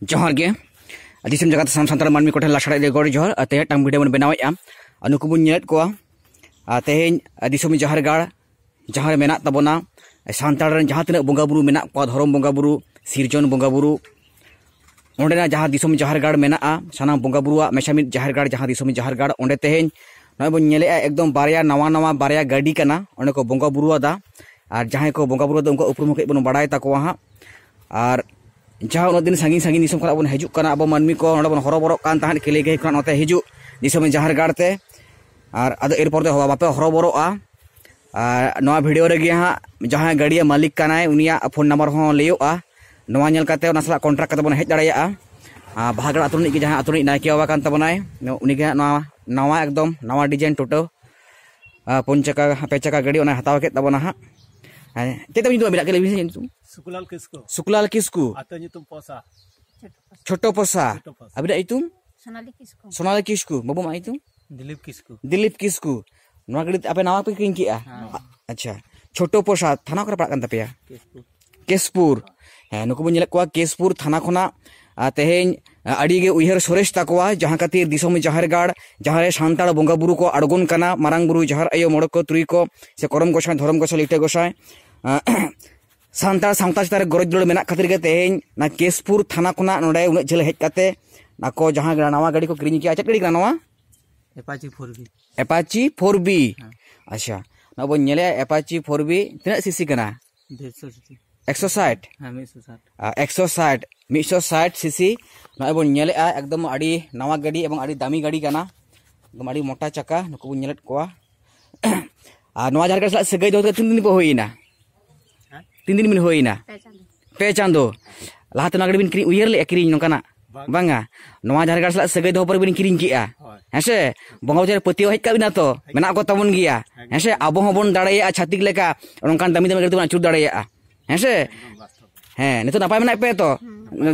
जोहर गे दिसम जगत सानताल मानमी को लासड़ा दे गड़ जोहर ते टांग वीडियो बन बनावेआ नुकु बुन नेट को तेहें दिसम जहरगाड़ जहाँ मेना तबना सानताल जहाँ तिना बंगा बुरु मेना को धरम बंगा बुरु सिरजन बंगा बुरु ओंडेना जहाँ दिसम जहरगाड़ मेना सानाम बंगा बुरुआ मेशामित जहरगाड़ जहाँ दिसम जहरगाड़ ओंडे तेहें नय बन नेले एकदम बारिया नवा नवा बारिया गाड़ी कना ओंडे को बंगा बुरुआ दा और जहाँ को बंगा बुरुआ दा उनका उपरुम के बन बड़ाय ताकोआ हां और जहाँ उन दिन सागिन सागिन दिसम खन बन हजु कना अब मानमी को नोडे बन हरो बरो कान ताहन केले गे खन नते हजु दिसम जहरगाड़ ते और अद एरपर दे बापे हरो बरोआ नवा वीडियो रेगे हाँ जहाँ गाड़ी मालिक कनाय उनिया फोन नंबर हो लेयोआ नवा नेल काते ओना सला कॉन्ट्रैक्ट काते बन हेज दाड़ाया भागड़ आतुर निक जहाँ आतुर नायके बाबा कान तबनाय उनिगे नवा नवा एकदम नवा डिजाइन टोटो 5 चक्का 5 चक्का गाड़ी ओना हताव के तबना हा तेतम नितु बिना केले बिन सुकुलाल किस्कू आतो नितुम पोसा छोटो पोसा अबिदा इतुम सोनाली किस्कू बाबू मा इतुम दिलीप किस्कू नवा गाड़ी आपे नवा पे किन किया अच्छा छोटो पोसा थाना करे पड़ा कान तपेया केसपुर नुकु बन को केसपुर थाना खना तेहें अड़ीगे उयहर सोरेश ताकोआ जहाँ खातिर दिसम जहरगाड़ जहाँ सानताल बंगा बुरु को अड़गोन कना मारांग बुरु जहर आयो मोड़ को तुरी को से करम गोसाई धरम गोसाई लिटे गोसाई सानताल सावता चितारे गरज जोड़ मेना खातिर के तेहें ना केसपुर थाना खना नोडे उन झेल हेज काते ना को जहाँ नवा गाड़ी को किरिंग किया चट गाड़ी का नवा एपाची 4B अच्छा ना बन नेले एपाची 4B तिना सीसी कना 160 सीसी ना बन नेले एकदम अड़ी नवा गाड़ी एवं अड़ी दामी गाड़ी कना एकदम अड़ी मोटा चक्का नुकु बन नेलेट कोआ आ नवा जहरगाड़ सला सगाई दो 3 दिन को होइना 3 दिन बिन होइना पे चांदो लाहाते नवा गाड़ी बिन किरिंग उयहर ले किरिंग नोकाना बांगा नवा जहरगाड़ सला सगाई दो पर बिन किरिंग किया हेसे बंगा बजार पतियो हेज काबिना तो मेना को तबन गिया हेसे आबो हबन दाड़ाया छातिक लेका नोंकान दामी दामी गाड़ी तो अचुर दाड़ाया हेसे नितो नापाय मेना पे तो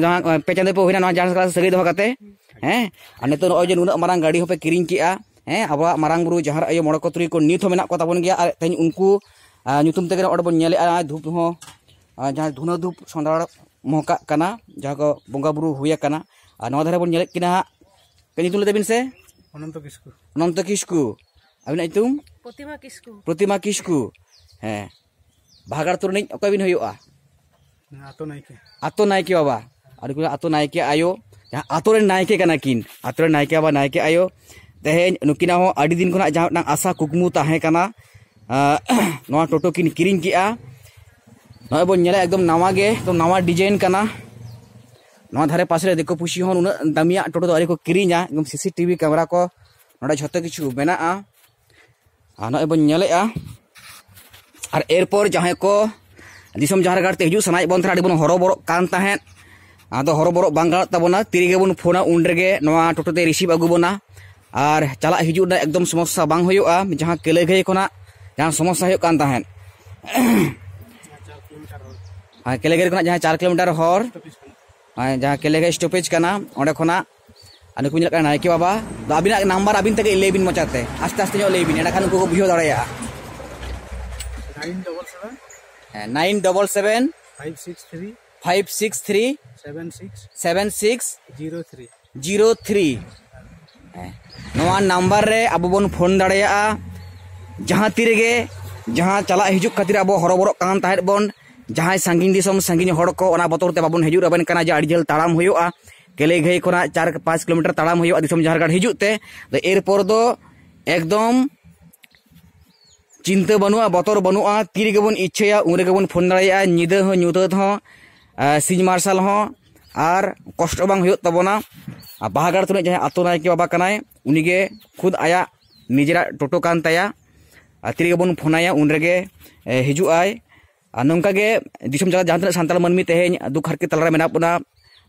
जहाँ पे चांदो पे होइना नवा जहरगाड़ सगाई दो काते और नितो नय जे नुना मारांग गाड़ी होपे किरिंग किया अब मारांग बुरु जहर आयो मोड़ को तुरी को नित हो मेना को तबन गिया तेज उनको ᱧᱩᱛᱩᱢ ᱛᱮᱜᱮ ᱚᱸᱰᱮ ᱵᱚᱱ ᱧᱮᱞᱮᱜᱼᱟ धूप हो जहाँ धुना धूप संदाड़ महका कना जहाँ को बंगा बुरु हुया कना और नवा धारे बन नेलेत किना पे ᱧᱩᱛᱩᱢ लेबिन से अनंत किस्कू अबिना ᱧᱩᱛᱩम प्रतिमा किस्कू भागड़ तुर नहीं अकय बिन होयोआ आतो नायके बाबा और आतो नायके आयो जहाँ आतो रे नायके कना किन आतो रे नायके बाबा नायके आयो तेहें नुकिना हो अड़ी दिन खना जहाँ आशा कुकमु ताहे कना नवा टोटो किन किरिंग किया नय बन नेले एकदम नवा गे एकदम नवा डिजाइन कना नवा धारे पास रे देखो पुसी होन उन दामिया टोटो तो अरे को किरिंगा एकदम सीसीटीवी कैमरा को नडा झतो किछु बेना नय बन नेले और एरपर जहाँ को दिसम जहरगाड़ ते हिजु सनाय बन थरा बन हरो बरो कान ताहें आदो हरो बरो बांगा तबना तिरिगे बन फोना उन रेगे नवा टोटो ते रिसीव आगु बना और चला हिजु एकदम समस्या बांग होयोआ जहाँ केले गए कोना जहाँ समस्या हो कान ताहें केलेगेर को जहाँ 4 किलोमीटर हर जहाँ केलेगे स्टॉपेज कना ओंडे खना अनुकु नेल कना नायके बाबा दा अबिना नंबर अबिन तक लेबिन मचाते आस्ते आस्ते जो लेबिन एडा खान को बुझो दाड़ाया 977 563 7603 नवा नंबर रे अब बन फोन दाड़ाया जहाँ तीरेगे जहाँ चला हिजु खातिर अब हरोबरो कान ताहें बन जहाँ सांगिन दिसम सांगिन हड़ को ओना बतौर ते बाबन हिजु रबन कना जे अड़ी झेल ताड़ाम होयोआ केले घई कोना 4-5 किलोमीटर ताड़ाम होयोआ दिसम जहरगाड़ हिजु ते तो एरपर दो एकदम चिंता बनुआ बतौर बनुआ तीरेगे बन इच्छाया उनरेगे बन फोन दाड़ाया निदा हो ᱧᱩᱛᱟᱹᱛ हो सिज मार्शल हो और कष्ट बांग होयो तबना बाहागाड़ तुने जहाँ आतो नायके बाबा कनाय उनिगे खुद आया निजेरा टोटो कान ताया तिरगे बन फोनाया उनरेगे हिजु आय नौकागे दिसम जगह जहाँ तक सानताल मानमी तेहें दुख हारके तलारे मेना बना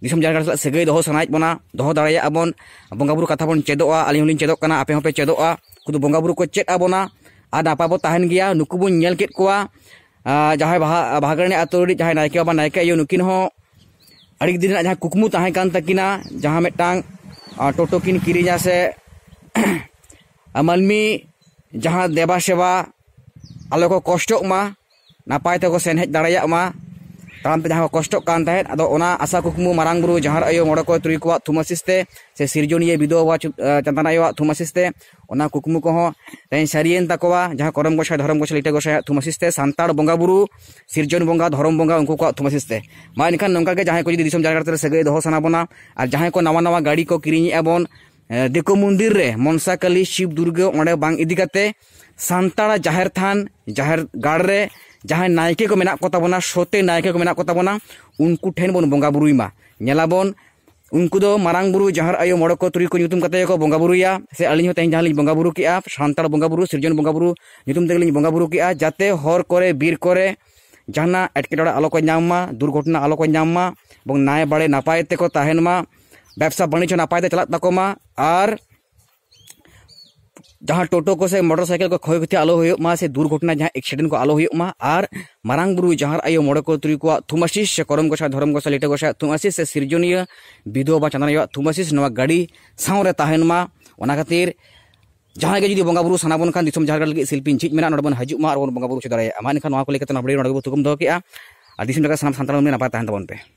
दिसम जगह सगाई दो सनाय बना दो दाड़ाया बन बंगा बुरु कथा बन चेदोआ आलिं होलिं चेदोग कना आपे होपे चेदोआ खुद बंगा बुरु को चेद आबोना और नापा बो ताहेन गिया नुकु बन नेल केद कोआ जहाँ भागड़ने आतो जहाँ नायके बाबा नायके आयो नुकिन हो अड़ी दिन जहाँ कुकमु ताहें कान तकिना जहाँ मिदटांग टोटो किन किरिंगा से मानमी जहाँ देवा सेवा आलो को कष्टोग मा नापाय तको सेन हेज दाड़ाया मा ताम पे जहाँ कष्ट कान तहत अदो ओना आशा कुकमु मारांग बुरु जहार आयो मोड़े को तुरी को थुमसिस्ते से सिरजोनिया विधवा चंदन आयो थुमसिस्ते ओना कुकमु को तेन सारियन तकवा जहाँ करम गोसाई धरम गोसाई लिटे गोसाई थुमसिस्ते सांताड़ बोंगा बुरु सिरजन बोंगा धरम बोंगा उनको को थुमसिस्ते मा इनखान नंका के जहाँ को दिसम जायगा सगै दोहो साना बोना और जहाँ को नवा नवा गाड़ी को किरिኝ एबन देखो मंदिर रे मनसा काली शिव दुर्गा ओंडे बांग इदी काते सांताड़ा जाहेर थान जाहेर गाड़ रे जहाँ नायके को मेना कोताबोना सोते नायके को मेना कोताबोना उनको ठेन बन बोंगा बुरुइमा नेलाबोन उनको दो मारांग बुरु जहार आयो मोड़े को तुरी को ᱧᱩᱛᱩᱢ कते को बोंगा बुरुया से अलिኝ तेन जहाँ लिኝ बोंगा बुरु किया सांताड़ बोंगा बुरु सिरजन बोंगा बुरु ᱧᱩᱛᱩᱢ तेगे लिኝ बोंगा बुरु किया जाते हर करे बीर करे जहाना एटकेटोड़े आलो को ᱧᱟᱢ दुर्घटना आलो को ᱧᱟᱢ बंग नाय बाड़े नापाय ते को ताहेन मा व्यवसा बाणिज्य नापाय ते चलात तको और जहाँ टोटो को से मोटरसाइकिल को क्षय क्षति आलो हुआ से दुर्घटना जहाँ एक्सीडेंट को आलो हुआ और मारांग बुरु जहाँ आयो मोड़े को तुरी को थुमसिस से करम गोसा धरम गोसा लिटे गोसा थुमसिस से सिरजोनिया विधवा चंदन थुमसिस नवा गाड़ी सावरे ताहेन मा ओना खातिर जहाँ के जुदी बोंगा बुरु सानाबन खान दिसम झारगाड़ लगी शिल्पी झिज मेना नोडबन हजू मा और बोंगा बुरु चदारे आमा इनखान नवा को लेके तना बड़ी नोडे तुकुम दो केआ आ दिसम जगह सानाम सांताल में नापाय ताहेन तबन पे।